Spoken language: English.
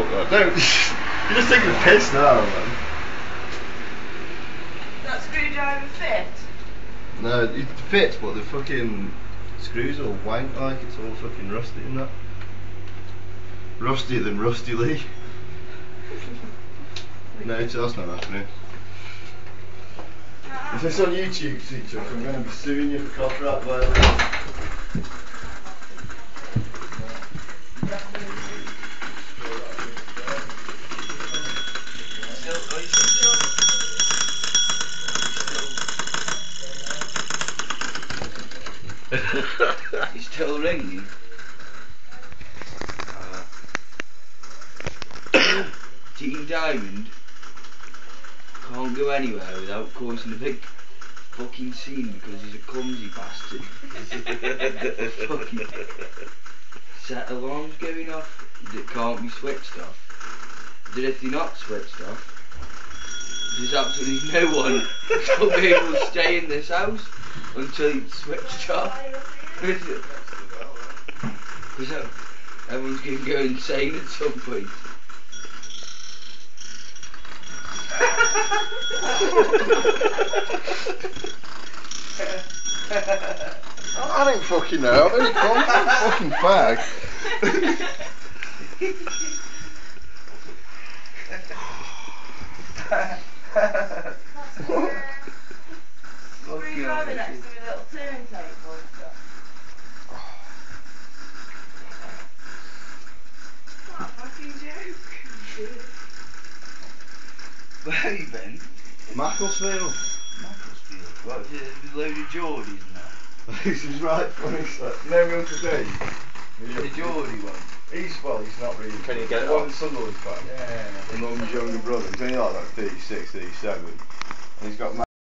fuck that. No, you're just taking the piss now, man. That screwdriver fit? No, it fits, but the fucking screws all wank like, it's all fucking rusty and that. Rustier than Rusty Lee. No, that's not happening. If it's on YouTube, Chuck, I'm going to be suing you for copyright violation. He's still ringing. Team Diamond can't go anywhere without causing a big fucking scene because he's a clumsy bastard. Fucking set alarms going off that can't be switched off. That if they're not switched off, there's absolutely no one who'll be able to stay in this house until it's switched off. Because everyone's going to go insane at some point. I don't fucking know, I've only come from fucking fag. Screwdriver next to a little turntable and stuff. What a fucking joke. Where have you been? Macclesfield. Macclesfield. What, with a load of Geordies and that? This is right funny stuff. You know Uncle Dave? The Geordie one. He's not really. Can you get it on? on? Sunderland fan. Yeah. My mum's younger brother. He's only like 36, 37. And he's got